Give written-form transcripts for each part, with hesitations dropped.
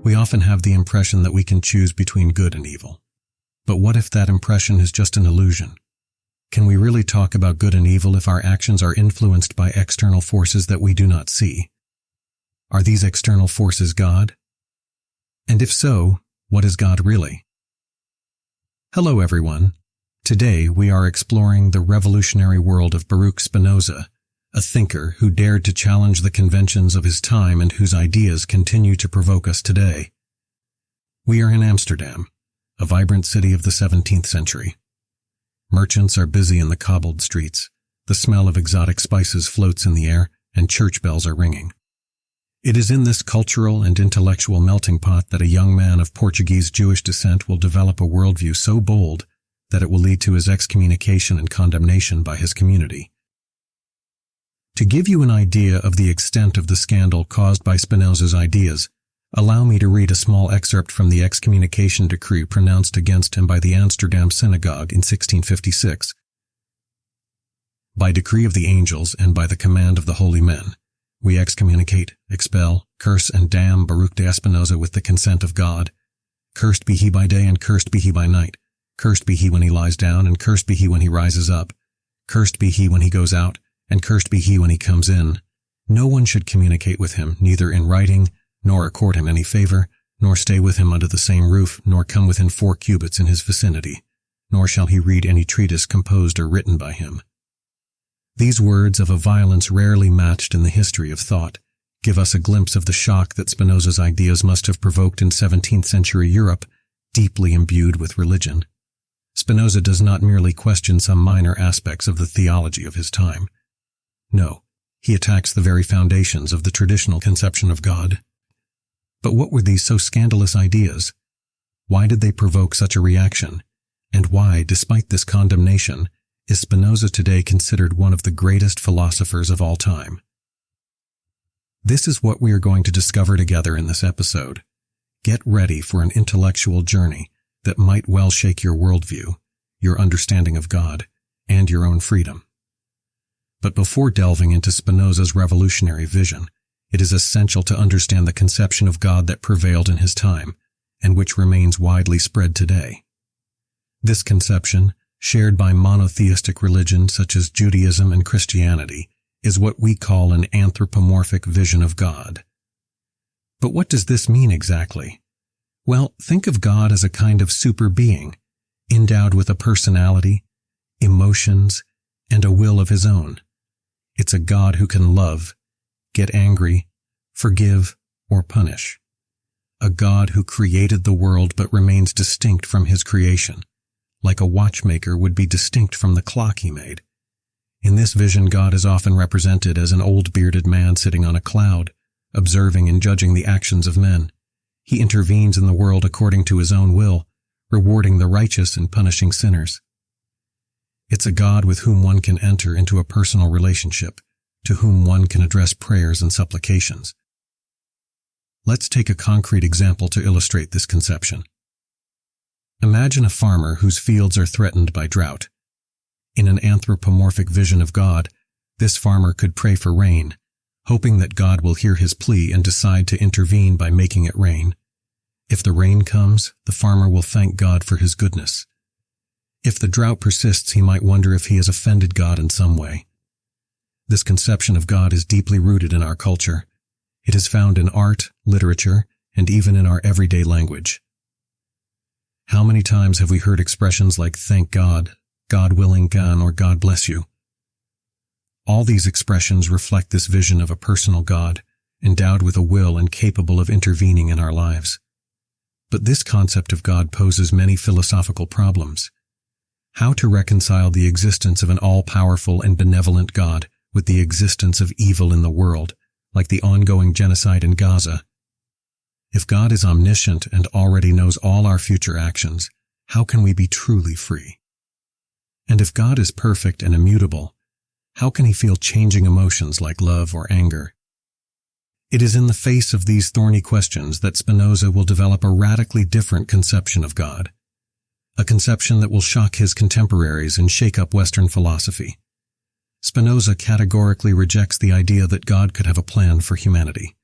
We often have the impression that we can choose between good and evil. But what if that impression is just an illusion? Can we really talk about good and evil if our actions are influenced by external forces that we do not see? Are these external forces God? And if so, what is God really? Hello everyone. Today we are exploring the revolutionary world of Baruch Spinoza, a thinker who dared to challenge the conventions of his time and whose ideas continue to provoke us today. We are in Amsterdam, a vibrant city of the 17th century. Merchants are busy in the cobbled streets, the smell of exotic spices floats in the air, and church bells are ringing. It is in this cultural and intellectual melting pot that a young man of Portuguese Jewish descent will develop a worldview so bold that it will lead to his excommunication and condemnation by his community. To give you an idea of the extent of the scandal caused by Spinoza's ideas, allow me to read a small excerpt from the excommunication decree pronounced against him by the Amsterdam Synagogue in 1656. By decree of the angels and by the command of the holy men, we excommunicate, expel, curse, and damn Baruch de Spinoza with the consent of God. Cursed be he by day and cursed be he by night. Cursed be he when he lies down and cursed be he when he rises up. Cursed be he when he goes out and cursed be he when he comes in. No one should communicate with him, neither in writing, nor accord him any favor, nor stay with him under the same roof, nor come within 4 cubits in his vicinity, nor shall he read any treatise composed or written by him. These words of a violence rarely matched in the history of thought give us a glimpse of the shock that Spinoza's ideas must have provoked in 17th century Europe, deeply imbued with religion. Spinoza does not merely question some minor aspects of the theology of his time. No, he attacks the very foundations of the traditional conception of God. But what were these so scandalous ideas? Why did they provoke such a reaction? And why, despite this condemnation, is Spinoza today considered one of the greatest philosophers of all time? This is what we are going to discover together in this episode. Get ready for an intellectual journey that might well shake your worldview, your understanding of God, and your own freedom. But before delving into Spinoza's revolutionary vision, it is essential to understand the conception of God that prevailed in his time, and which remains widely spread today. This conception, shared by monotheistic religions such as Judaism and Christianity, is what we call an anthropomorphic vision of God. But what does this mean exactly? Well, think of God as a kind of super being, endowed with a personality, emotions, and a will of his own. It's a God who can love, get angry, forgive, or punish. A God who created the world but remains distinct from his creation, like a watchmaker would be distinct from the clock he made. In this vision, God is often represented as an old bearded man sitting on a cloud, observing and judging the actions of men. He intervenes in the world according to his own will, rewarding the righteous and punishing sinners. It's a God with whom one can enter into a personal relationship, to whom one can address prayers and supplications. Let's take a concrete example to illustrate this conception. Imagine a farmer whose fields are threatened by drought. In an anthropomorphic vision of God, this farmer could pray for rain, hoping that God will hear his plea and decide to intervene by making it rain. If the rain comes, the farmer will thank God for his goodness. If the drought persists, he might wonder if he has offended God in some way. This conception of God is deeply rooted in our culture. It is found in art, literature, and even in our everyday language. How many times have we heard expressions like thank God, God willing, gan, or God bless you? All these expressions reflect this vision of a personal God, endowed with a will and capable of intervening in our lives. But this concept of God poses many philosophical problems. How to reconcile the existence of an all-powerful and benevolent God with the existence of evil in the world, like the ongoing genocide in Gaza? If God is omniscient and already knows all our future actions, how can we be truly free? And if God is perfect and immutable, how can he feel changing emotions like love or anger? It is in the face of these thorny questions that Spinoza will develop a radically different conception of God, a conception that will shock his contemporaries and shake up Western philosophy. Spinoza categorically rejects the idea that God could have a plan for humanity.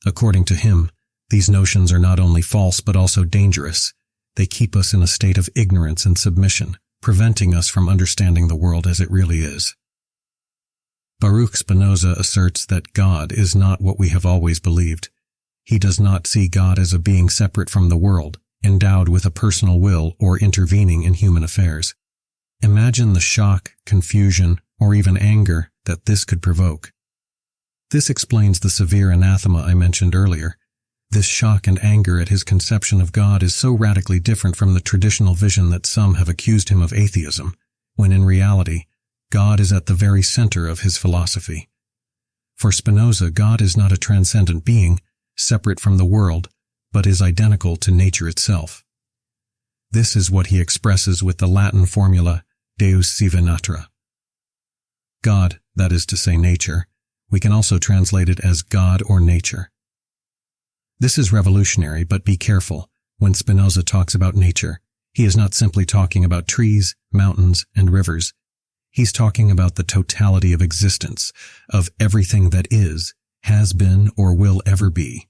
According to him, These notions are not only false but also dangerous. They keep us in a state of ignorance and submission, preventing us from understanding the world as it really is. Baruch Spinoza asserts that God is not what we have always believed. He does not see God as a being separate from the world, endowed with a personal will or intervening in human affairs. Imagine the shock, confusion, or even anger that this could provoke. This explains the severe anathema I mentioned earlier. This shock and anger at his conception of God is so radically different from the traditional vision that some have accused him of atheism, when in reality, God is at the very center of his philosophy. For Spinoza, God is not a transcendent being, separate from the world, but is identical to nature itself. This is what he expresses with the Latin formula Deus sive Natura. God, that is to say nature, we can also translate it as God or nature. This is revolutionary, but be careful. When Spinoza talks about nature, he is not simply talking about trees, mountains, and rivers. He's talking about the totality of existence, of everything that is, has been, or will ever be.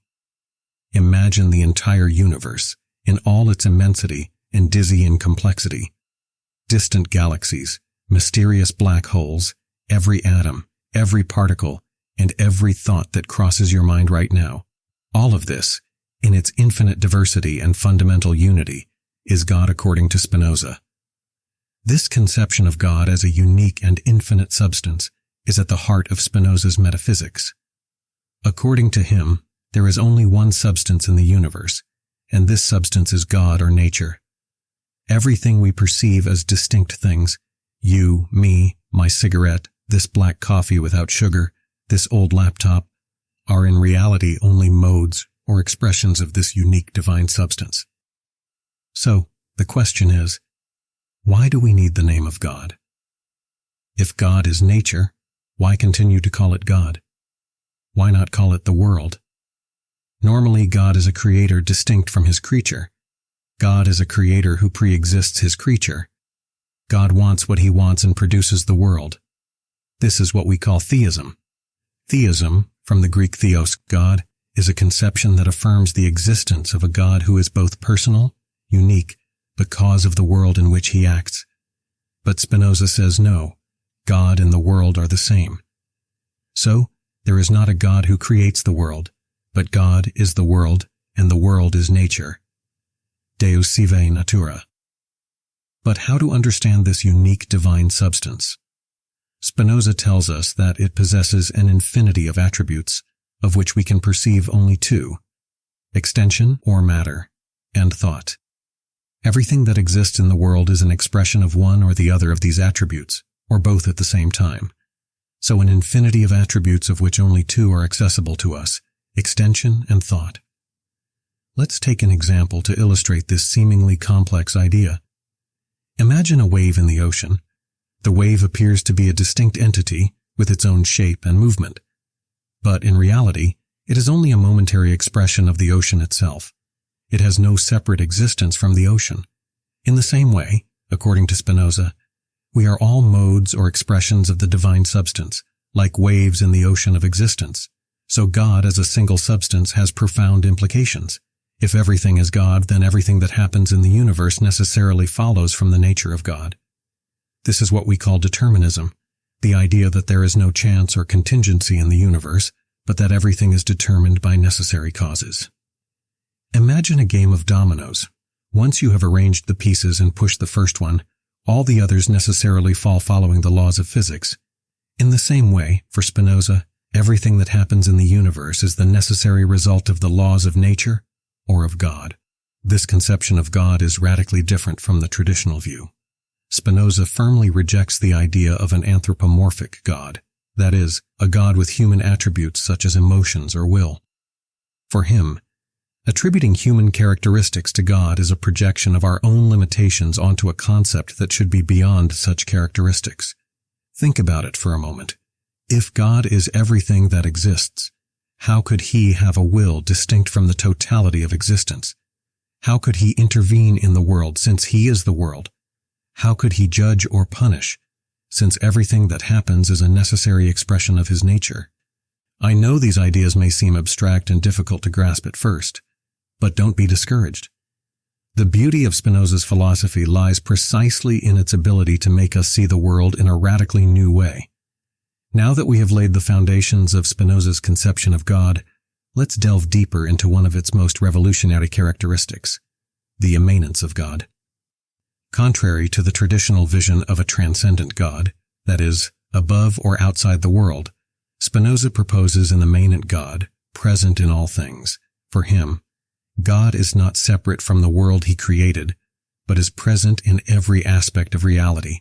Imagine the entire universe, in all its immensity and dizzying complexity. Distant galaxies, mysterious black holes, every atom, every particle, and every thought that crosses your mind right now. All of this, in its infinite diversity and fundamental unity, is God according to Spinoza. This conception of God as a unique and infinite substance is at the heart of Spinoza's metaphysics. According to him, there is only one substance in the universe, and this substance is God or nature. Everything we perceive as distinct things, you, me, my cigarette, this black coffee without sugar, this old laptop, are in reality only modes or expressions of this unique divine substance. So, the question is, why do we need the name of God? If God is nature, why continue to call it God? Why not call it the world? Normally, God is a creator distinct from his creature. God is a creator who pre-exists his creature. God wants what he wants and produces the world. This is what we call theism. Theism, from the Greek theos, God, is a conception that affirms the existence of a God who is both personal, unique, because of the world in which he acts. But Spinoza says no, God and the world are the same. So, there is not a God who creates the world, but God is the world, and the world is nature. Deus sive Natura. But how to understand this unique divine substance? Spinoza tells us that it possesses an infinity of attributes, of which we can perceive only two: extension or matter, and thought. Everything that exists in the world is an expression of one or the other of these attributes, or both at the same time. So an infinity of attributes of which only two are accessible to us: extension and thought. Let's take an example to illustrate this seemingly complex idea. Imagine a wave in the ocean. The wave appears to be a distinct entity with its own shape and movement. But in reality, it is only a momentary expression of the ocean itself. It has no separate existence from the ocean. In the same way, according to Spinoza, we are all modes or expressions of the divine substance, like waves in the ocean of existence. So God as a single substance has profound implications. If everything is God, then everything that happens in the universe necessarily follows from the nature of God. This is what we call determinism, the idea that there is no chance or contingency in the universe, but that everything is determined by necessary causes. Imagine a game of dominoes. Once you have arranged the pieces and pushed the first one, all the others necessarily fall following the laws of physics. In the same way, for Spinoza, everything that happens in the universe is the necessary result of the laws of nature or of God. This conception of God is radically different from the traditional view. Spinoza firmly rejects the idea of an anthropomorphic God, that is, a God with human attributes such as emotions or will. For him, attributing human characteristics to God is a projection of our own limitations onto a concept that should be beyond such characteristics. Think about it for a moment. If God is everything that exists, how could he have a will distinct from the totality of existence? How could he intervene in the world since he is the world? How could he judge or punish, since everything that happens is a necessary expression of his nature? I know these ideas may seem abstract and difficult to grasp at first, But don't be discouraged. The beauty of Spinoza's philosophy lies precisely in its ability to make us see the world in a radically new way. Now that we have laid the foundations of Spinoza's conception of God, let's delve deeper into one of its most revolutionary characteristics, the immanence of God. Contrary to the traditional vision of a transcendent God, that is, above or outside the world, Spinoza proposes an immanent God, present in all things. For him, God is not separate from the world he created, but is present in every aspect of reality.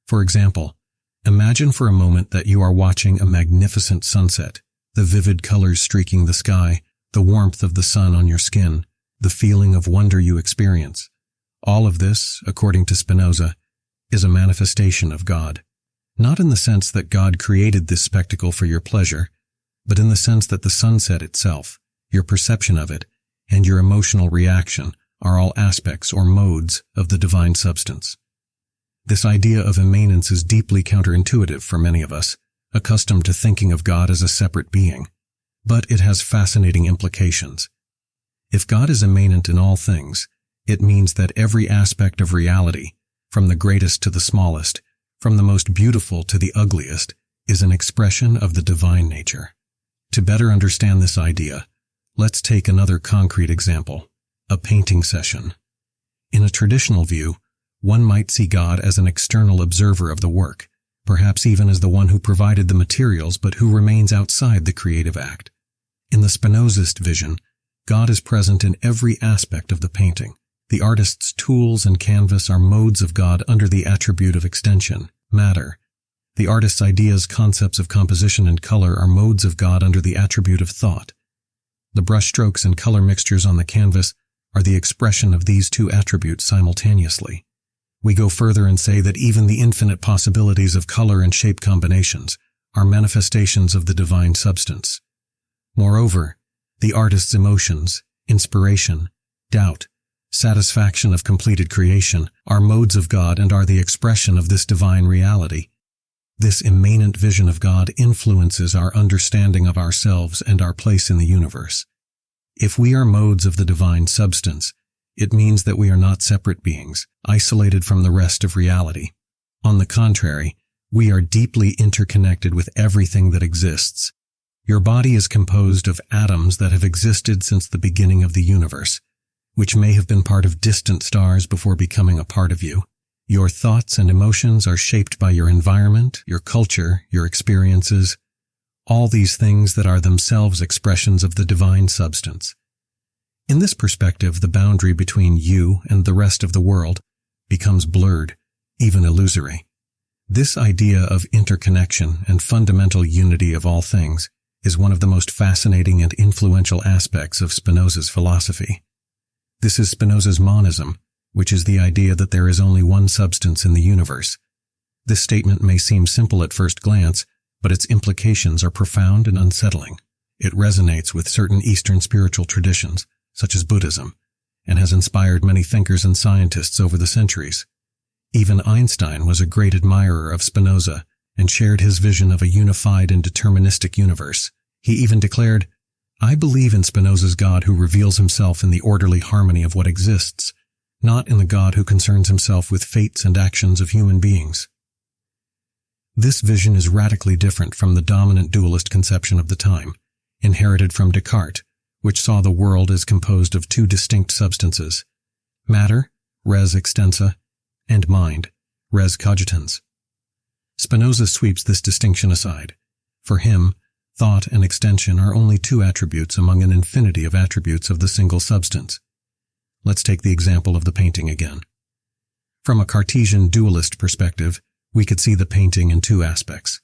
For example, imagine for a moment that you are watching a magnificent sunset, the vivid colors streaking the sky, the warmth of the sun on your skin, the feeling of wonder you experience. All of this, according to Spinoza, is a manifestation of God. Not in the sense that God created this spectacle for your pleasure, but in the sense that the sunset itself, your perception of it, and your emotional reaction are all aspects or modes of the divine substance. This idea of immanence is deeply counterintuitive for many of us, accustomed to thinking of God as a separate being, but it has fascinating implications. If God is immanent in all things, it means that every aspect of reality, from the greatest to the smallest, from the most beautiful to the ugliest, is an expression of the divine nature. To better understand this idea, let's take another concrete example, a painting session. In a traditional view, one might see God as an external observer of the work, perhaps even as the one who provided the materials but who remains outside the creative act. In the Spinozist vision, God is present in every aspect of the painting. The artist's tools and canvas are modes of God under the attribute of extension, matter. The artist's ideas, concepts of composition and color are modes of God under the attribute of thought. The brushstrokes and color mixtures on the canvas are the expression of these two attributes simultaneously. We go further and say that even the infinite possibilities of color and shape combinations are manifestations of the divine substance. Moreover, the artist's emotions, inspiration, doubt, satisfaction of completed creation are modes of God and are the expression of this divine reality. This immanent vision of God influences our understanding of ourselves and our place in the universe. If we are modes of the divine substance, it means that we are not separate beings, isolated from the rest of reality. On the contrary, we are deeply interconnected with everything that exists. Your body is composed of atoms that have existed since the beginning of the universe, which may have been part of distant stars before becoming a part of you. Your thoughts and emotions are shaped by your environment, your culture, your experiences, all these things that are themselves expressions of the divine substance. In this perspective, the boundary between you and the rest of the world becomes blurred, even illusory. This idea of interconnection and fundamental unity of all things is one of the most fascinating and influential aspects of Spinoza's philosophy. This is Spinoza's monism, which is the idea that there is only one substance in the universe. This statement may seem simple at first glance, but its implications are profound and unsettling. It resonates with certain Eastern spiritual traditions, such as Buddhism, and has inspired many thinkers and scientists over the centuries. Even Einstein was a great admirer of Spinoza and shared his vision of a unified and deterministic universe. He even declared, "I believe in Spinoza's God who reveals himself in the orderly harmony of what exists, not in the God who concerns himself with fates and actions of human beings." This vision is radically different from the dominant dualist conception of the time, inherited from Descartes, which saw the world as composed of two distinct substances, matter, res extensa, and mind, res cogitans. Spinoza sweeps this distinction aside. For him, thought and extension are only two attributes among an infinity of attributes of the single substance. Let's take the example of the painting again. From a Cartesian dualist perspective, we could see the painting in two aspects.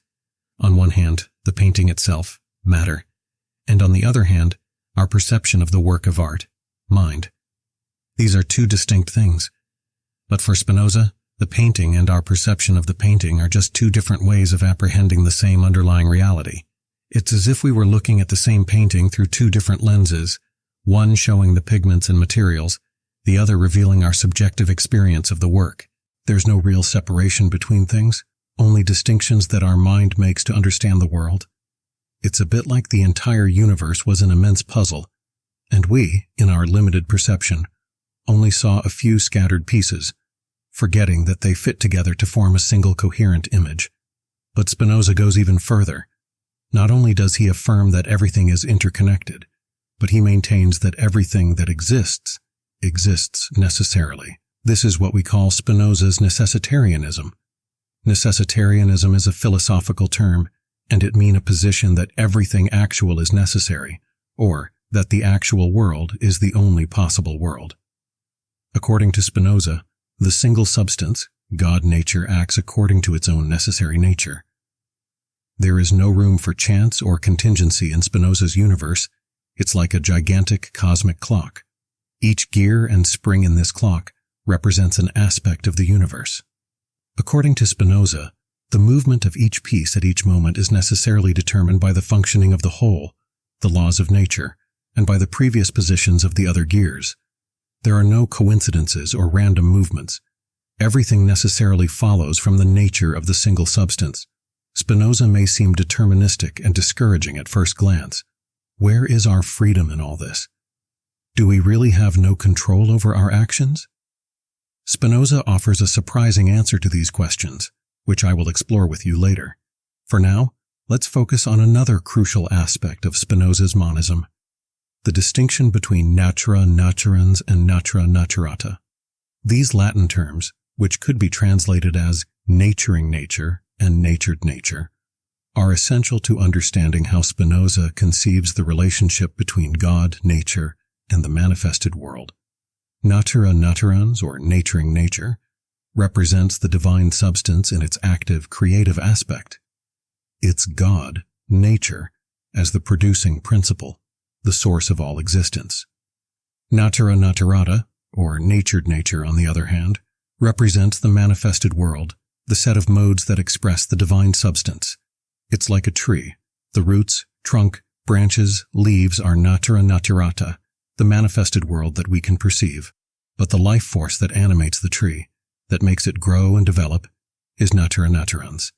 On one hand, the painting itself, matter, and on the other hand, our perception of the work of art, mind. These are two distinct things. But for Spinoza, the painting and our perception of the painting are just two different ways of apprehending the same underlying reality. It's as if we were looking at the same painting through two different lenses, one showing the pigments and materials, the other revealing our subjective experience of the work. There's no real separation between things, only distinctions that our mind makes to understand the world. It's a bit like the entire universe was an immense puzzle, and we, in our limited perception, only saw a few scattered pieces, forgetting that they fit together to form a single coherent image. But Spinoza goes even further. Not only does he affirm that everything is interconnected, but he maintains that everything that exists necessarily. This is what we call Spinoza's necessitarianism. Necessitarianism is a philosophical term, and it means a position that everything actual is necessary, or that the actual world is the only possible world. According to Spinoza, the single substance, God nature, acts according to its own necessary nature. There is no room for chance or contingency in Spinoza's universe. It's like a gigantic cosmic clock. Each gear and spring in this clock represents an aspect of the universe. According to Spinoza, the movement of each piece at each moment is necessarily determined by the functioning of the whole, the laws of nature, and by the previous positions of the other gears. There are no coincidences or random movements. Everything necessarily follows from the nature of the single substance. Spinoza may seem deterministic and discouraging at first glance. Where is our freedom in all this? Do we really have no control over our actions? Spinoza offers a surprising answer to these questions, which I will explore with you later. For now, let's focus on another crucial aspect of Spinoza's monism, the distinction between natura naturans and natura naturata. These Latin terms, which could be translated as naturing nature and natured nature, are essential to understanding how Spinoza conceives the relationship between God, nature, and the manifested world. Natura naturans, or naturing nature, represents the divine substance in its active, creative aspect. It's God, nature, as the producing principle, the source of all existence. Natura naturata, or natured nature, on the other hand, represents the manifested world, the set of modes that express the divine substance. It's like a tree. The roots, trunk, branches, leaves are natura naturata, the manifested world that we can perceive. But the life force that animates the tree, that makes it grow and develop, is natura naturans.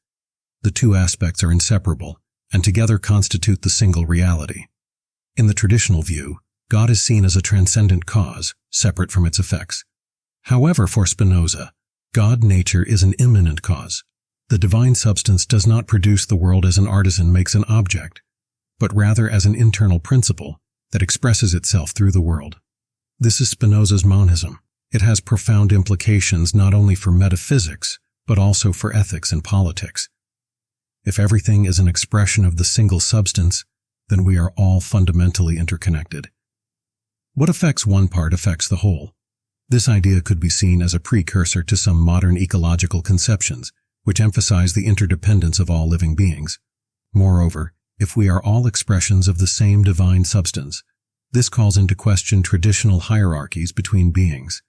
The two aspects are inseparable, and together constitute the single reality. In the traditional view, God is seen as a transcendent cause, separate from its effects. However, for Spinoza, God nature is an immanent cause. The divine substance does not produce the world as an artisan makes an object, but rather as an internal principle that expresses itself through the world. This is Spinoza's monism. It has profound implications not only for metaphysics, but also for ethics and politics. If everything is an expression of the single substance, then we are all fundamentally interconnected. What affects one part affects the whole. This idea could be seen as a precursor to some modern ecological conceptions, which emphasize the interdependence of all living beings. Moreover, if we are all expressions of the same divine substance, this calls into question traditional hierarchies between beings.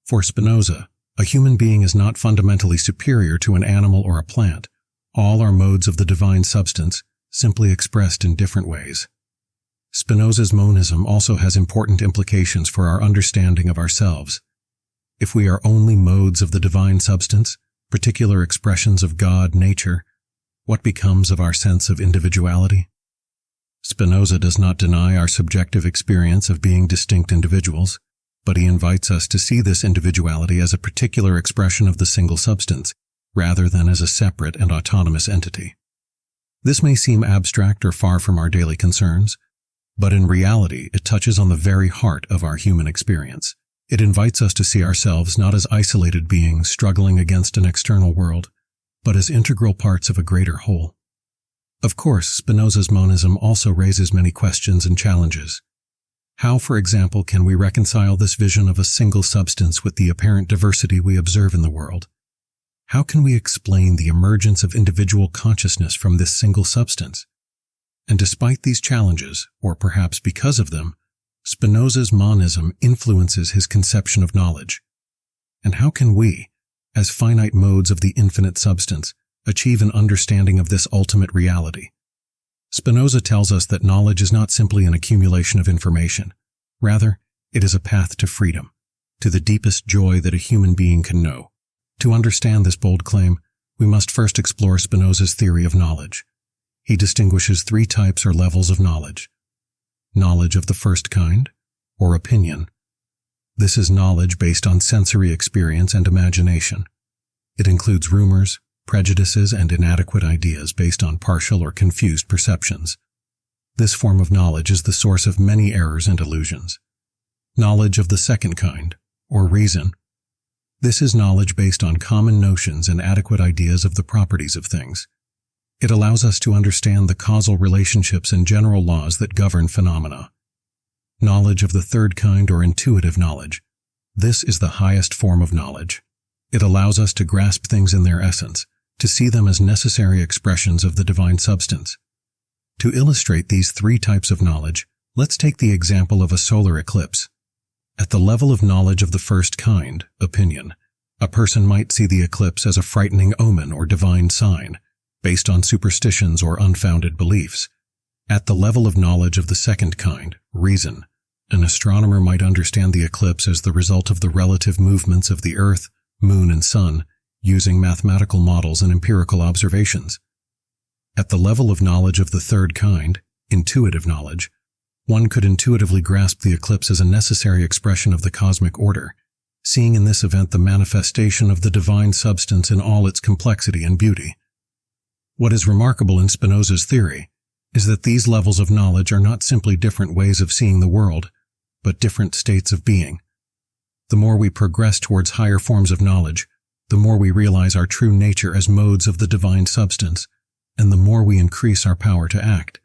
For Spinoza, a human being is not fundamentally superior to an animal or a plant. All are modes of the divine substance, simply expressed in different ways. Spinoza's monism also has important implications for our understanding of ourselves. If we are only modes of the divine substance, particular expressions of God nature, what becomes of our sense of individuality? Spinoza does not deny our subjective experience of being distinct individuals, but he invites us to see this individuality as a particular expression of the single substance, rather than as a separate and autonomous entity. This may seem abstract or far from our daily concerns, but in reality it touches on the very heart of our human experience. It invites us to see ourselves not as isolated beings struggling against an external world, but as integral parts of a greater whole. Of course, Spinoza's monism also raises many questions and challenges. How, for example, can we reconcile this vision of a single substance with the apparent diversity we observe in the world? How can we explain the emergence of individual consciousness from this single substance? And despite these challenges, or perhaps because of them, Spinoza's monism influences his conception of knowledge. And how can we, as finite modes of the infinite substance, achieve an understanding of this ultimate reality? Spinoza tells us that knowledge is not simply an accumulation of information. Rather, it is a path to freedom, to the deepest joy that a human being can know. To understand this bold claim, we must first explore Spinoza's theory of knowledge. He distinguishes three types or levels of knowledge. Knowledge of the first kind, or opinion. This is knowledge based on sensory experience and imagination. It includes rumors, prejudices, and inadequate ideas based on partial or confused perceptions. This form of knowledge is the source of many errors and illusions. Knowledge of the second kind, or reason. This is knowledge based on common notions and adequate ideas of the properties of things. It allows us to understand the causal relationships and general laws that govern phenomena. Knowledge of the third kind, or intuitive knowledge. This is the highest form of knowledge. It allows us to grasp things in their essence, to see them as necessary expressions of the divine substance. To illustrate these three types of knowledge, let's take the example of a solar eclipse. At the level of knowledge of the first kind, opinion, a person might see the eclipse as a frightening omen or divine sign, based on superstitions or unfounded beliefs. At the level of knowledge of the second kind, reason, an astronomer might understand the eclipse as the result of the relative movements of the Earth, Moon, and Sun, using mathematical models and empirical observations. At the level of knowledge of the third kind, intuitive knowledge, one could intuitively grasp the eclipse as a necessary expression of the cosmic order, seeing in this event the manifestation of the divine substance in all its complexity and beauty. What is remarkable in Spinoza's theory is that these levels of knowledge are not simply different ways of seeing the world, but different states of being. The more we progress towards higher forms of knowledge, the more we realize our true nature as modes of the divine substance, and the more we increase our power to act.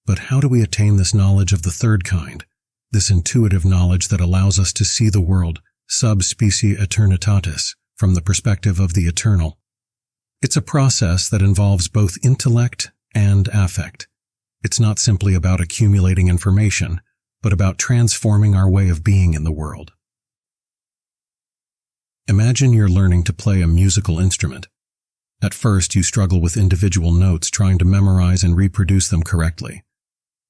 But how do we attain this knowledge of the third kind, this intuitive knowledge that allows us to see the world sub specie aeternitatis, from the perspective of the eternal? It's a process that involves both intellect and affect. It's not simply about accumulating information, but about transforming our way of being in the world. Imagine you're learning to play a musical instrument. At first, you struggle with individual notes, trying to memorize and reproduce them correctly.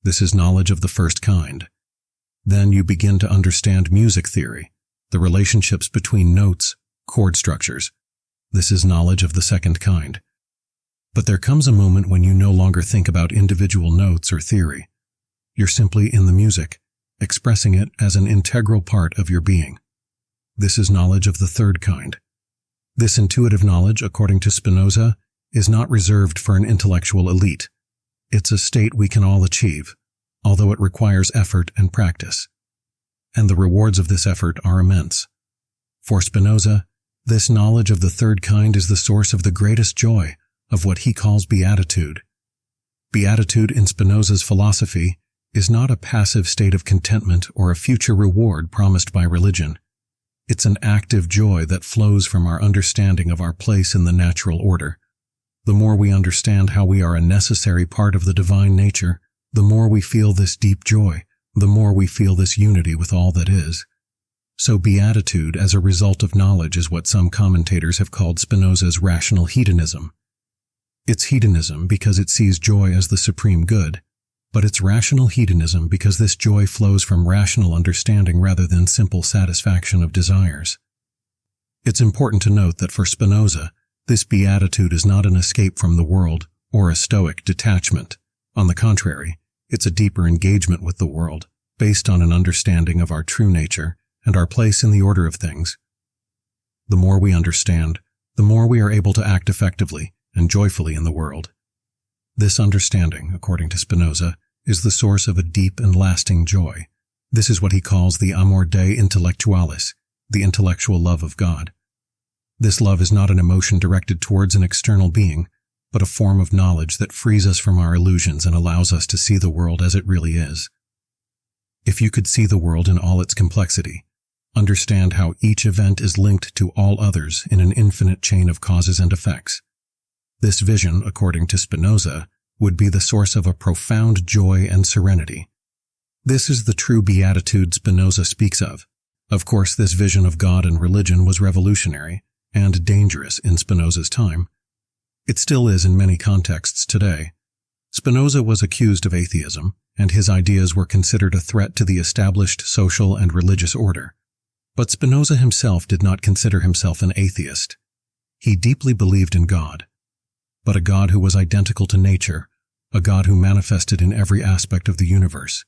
This is knowledge of the first kind. Then you begin to understand music theory, the relationships between notes, chord structures. This is knowledge of the second kind. But there comes a moment when you no longer think about individual notes or theory. You're simply in the music, expressing it as an integral part of your being. This is knowledge of the third kind. This intuitive knowledge, according to Spinoza, is not reserved for an intellectual elite. It's a state we can all achieve, although it requires effort and practice. And the rewards of this effort are immense. For Spinoza, this knowledge of the third kind is the source of the greatest joy, of what he calls beatitude. Beatitude in Spinoza's philosophy is not a passive state of contentment or a future reward promised by religion. It's an active joy that flows from our understanding of our place in the natural order. The more we understand how we are a necessary part of the divine nature, the more we feel this deep joy, the more we feel this unity with all that is. So beatitude as a result of knowledge is what some commentators have called Spinoza's rational hedonism. It's hedonism because it sees joy as the supreme good, but it's rational hedonism because this joy flows from rational understanding rather than simple satisfaction of desires. It's important to note that for Spinoza, this beatitude is not an escape from the world or a stoic detachment. On the contrary, it's a deeper engagement with the world, based on an understanding of our true nature and our place in the order of things. The more we understand, the more we are able to act effectively and joyfully in the world. This understanding, according to Spinoza, is the source of a deep and lasting joy. This is what he calls the amor Dei intellectualis, the intellectual love of God. This love is not an emotion directed towards an external being, but a form of knowledge that frees us from our illusions and allows us to see the world as it really is. If you could see the world in all its complexity, understand how each event is linked to all others in an infinite chain of causes and effects, this vision, according to Spinoza, would be the source of a profound joy and serenity. This is the true beatitude Spinoza speaks of. Of course, this vision of God and religion was revolutionary and dangerous in Spinoza's time. It still is in many contexts today. Spinoza was accused of atheism, and his ideas were considered a threat to the established social and religious order. But Spinoza himself did not consider himself an atheist. He deeply believed in God, but a God who was identical to nature, a God who manifested in every aspect of the universe.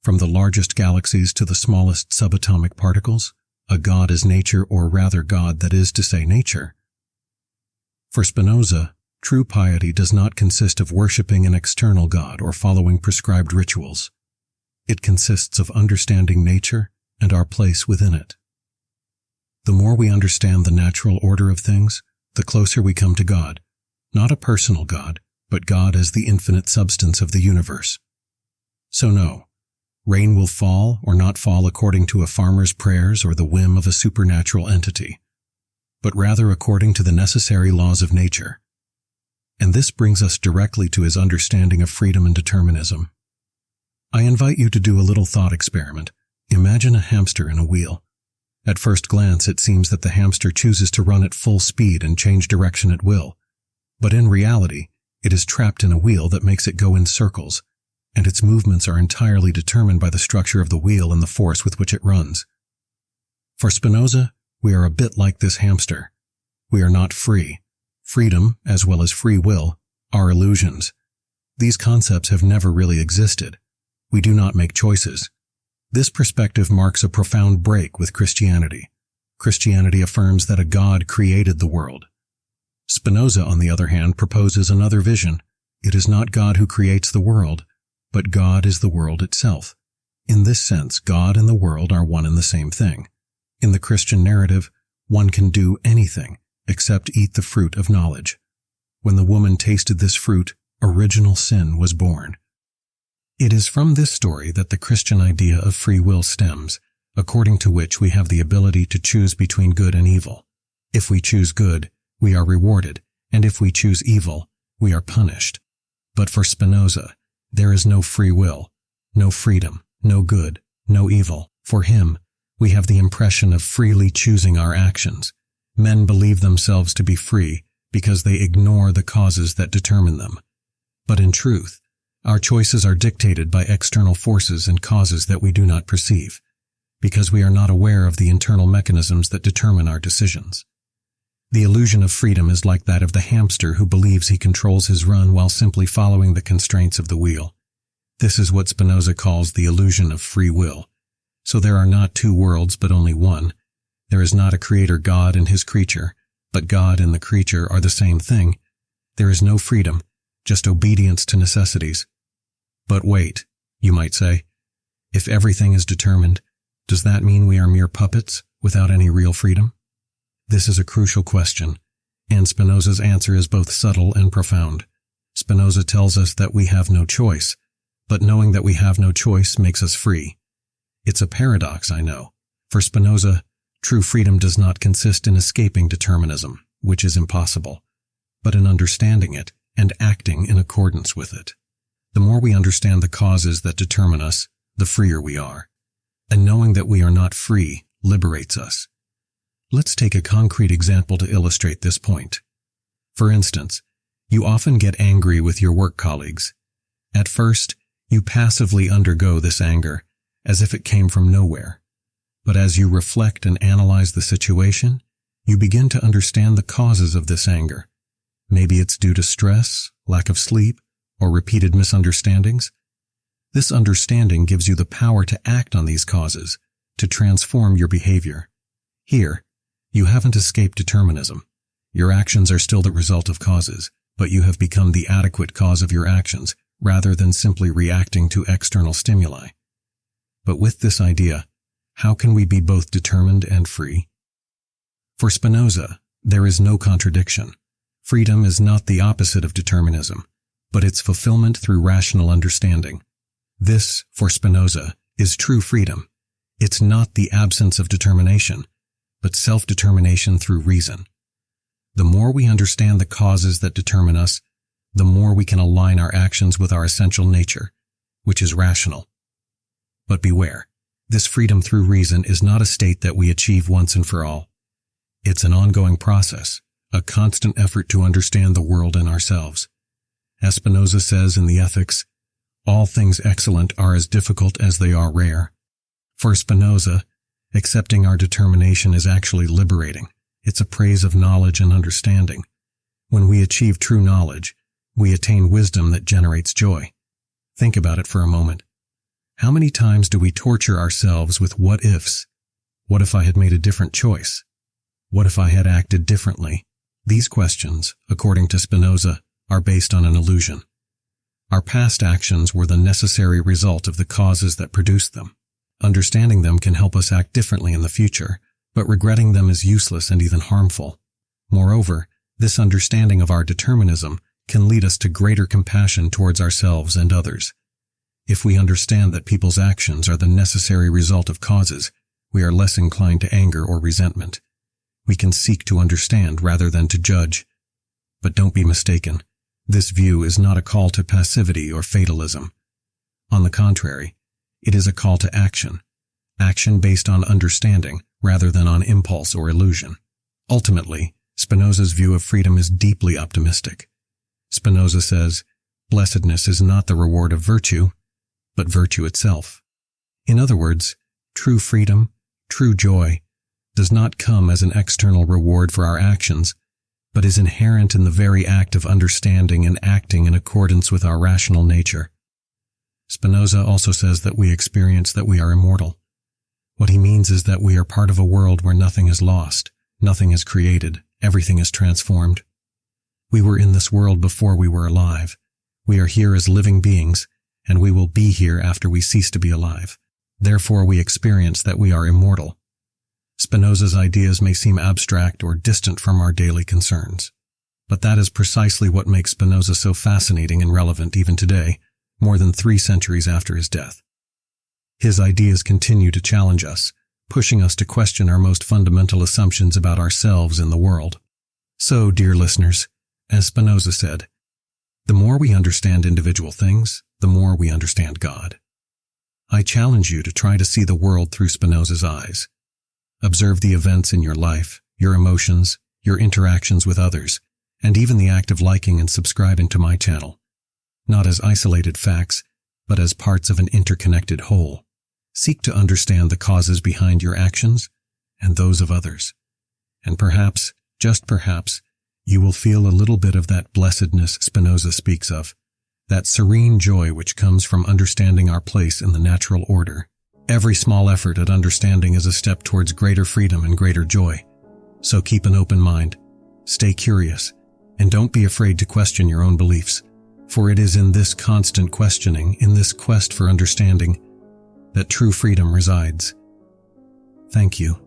From the largest galaxies to the smallest subatomic particles, a God is nature, or rather God, that is to say nature. For Spinoza, true piety does not consist of worshipping an external God or following prescribed rituals. It consists of understanding nature and our place within it. The more we understand the natural order of things, the closer we come to God, not a personal God, but God as the infinite substance of the universe. So no, rain will fall or not fall according to a farmer's prayers or the whim of a supernatural entity, but rather according to the necessary laws of nature. And this brings us directly to his understanding of freedom and determinism. I invite you to do a little thought experiment. Imagine a hamster in a wheel. At first glance, it seems that the hamster chooses to run at full speed and change direction at will. But in reality, it is trapped in a wheel that makes it go in circles, and its movements are entirely determined by the structure of the wheel and the force with which it runs. For Spinoza, we are a bit like this hamster. We are not free. Freedom, as well as free will, are illusions. These concepts have never really existed. We do not make choices. This perspective marks a profound break with Christianity. Christianity affirms that a God created the world. Spinoza, on the other hand, proposes another vision. It is not God who creates the world, but God is the world itself. In this sense, God and the world are one and the same thing. In the Christian narrative, one can do anything except eat the fruit of knowledge. When the woman tasted this fruit, original sin was born. It is from this story that the Christian idea of free will stems, according to which we have the ability to choose between good and evil. If we choose good, we are rewarded, and if we choose evil, we are punished. But for Spinoza, there is no free will, no freedom, no good, no evil. For him, we have the impression of freely choosing our actions. Men believe themselves to be free because they ignore the causes that determine them. But in truth, our choices are dictated by external forces and causes that we do not perceive, because we are not aware of the internal mechanisms that determine our decisions. The illusion of freedom is like that of the hamster who believes he controls his run while simply following the constraints of the wheel. This is what Spinoza calls the illusion of free will. So there are not two worlds, but only one. There is not a creator God and his creature, but God and the creature are the same thing. There is no freedom, just obedience to necessities. But wait, you might say, if everything is determined, does that mean we are mere puppets without any real freedom? This is a crucial question, and Spinoza's answer is both subtle and profound. Spinoza tells us that we have no choice, but knowing that we have no choice makes us free. It's a paradox, I know. For Spinoza, true freedom does not consist in escaping determinism, which is impossible, but in understanding it and acting in accordance with it. The more we understand the causes that determine us, the freer we are. And knowing that we are not free liberates us. Let's take a concrete example to illustrate this point. For instance, you often get angry with your work colleagues. At first, you passively undergo this anger, as if it came from nowhere. But as you reflect and analyze the situation, you begin to understand the causes of this anger. Maybe it's due to stress, lack of sleep, or repeated misunderstandings. This understanding gives you the power to act on these causes, to transform your behavior. Here, you haven't escaped determinism. Your actions are still the result of causes, but you have become the adequate cause of your actions, rather than simply reacting to external stimuli. But with this idea, how can we be both determined and free? For Spinoza, there is no contradiction. Freedom is not the opposite of determinism, but its fulfillment through rational understanding. This, for Spinoza, is true freedom. It's not the absence of determination, but self-determination through reason. The more we understand the causes that determine us, the more we can align our actions with our essential nature, which is rational. But beware, this freedom through reason is not a state that we achieve once and for all. It's an ongoing process, a constant effort to understand the world and ourselves. As Spinoza says in the Ethics, all things excellent are as difficult as they are rare. For Spinoza, accepting our determination is actually liberating. It's a praise of knowledge and understanding. When we achieve true knowledge, we attain wisdom that generates joy. Think about it for a moment. How many times do we torture ourselves with what ifs? What if I had made a different choice? What if I had acted differently? These questions, according to Spinoza, are based on an illusion. Our past actions were the necessary result of the causes that produced them. Understanding them can help us act differently in the future, but regretting them is useless and even harmful. Moreover, this understanding of our determinism can lead us to greater compassion towards ourselves and others. If we understand that people's actions are the necessary result of causes, we are less inclined to anger or resentment. We can seek to understand rather than to judge. But don't be mistaken. This view is not a call to passivity or fatalism. On the contrary, it is a call to action. Action based on understanding rather than on impulse or illusion. Ultimately, Spinoza's view of freedom is deeply optimistic. Spinoza says, blessedness is not the reward of virtue, but virtue itself. In other words, true freedom, true joy, does not come as an external reward for our actions, but is inherent in the very act of understanding and acting in accordance with our rational nature. Spinoza also says that we experience that we are immortal. What he means is that we are part of a world where nothing is lost, nothing is created, everything is transformed. We were in this world before we were alive. We are here as living beings, and we will be here after we cease to be alive. Therefore, we experience that we are immortal. Spinoza's ideas may seem abstract or distant from our daily concerns, but that is precisely what makes Spinoza so fascinating and relevant even today, more than 3 centuries after his death. His ideas continue to challenge us, pushing us to question our most fundamental assumptions about ourselves and the world. So, dear listeners, as Spinoza said, the more we understand individual things, the more we understand God. I challenge you to try to see the world through Spinoza's eyes. Observe the events in your life, your emotions, your interactions with others, and even the act of liking and subscribing to my channel, not as isolated facts, but as parts of an interconnected whole. Seek to understand the causes behind your actions and those of others. And perhaps, just perhaps, you will feel a little bit of that blessedness Spinoza speaks of, that serene joy which comes from understanding our place in the natural order. Every small effort at understanding is a step towards greater freedom and greater joy. So keep an open mind, stay curious, and don't be afraid to question your own beliefs, for it is in this constant questioning, in this quest for understanding, that true freedom resides. Thank you.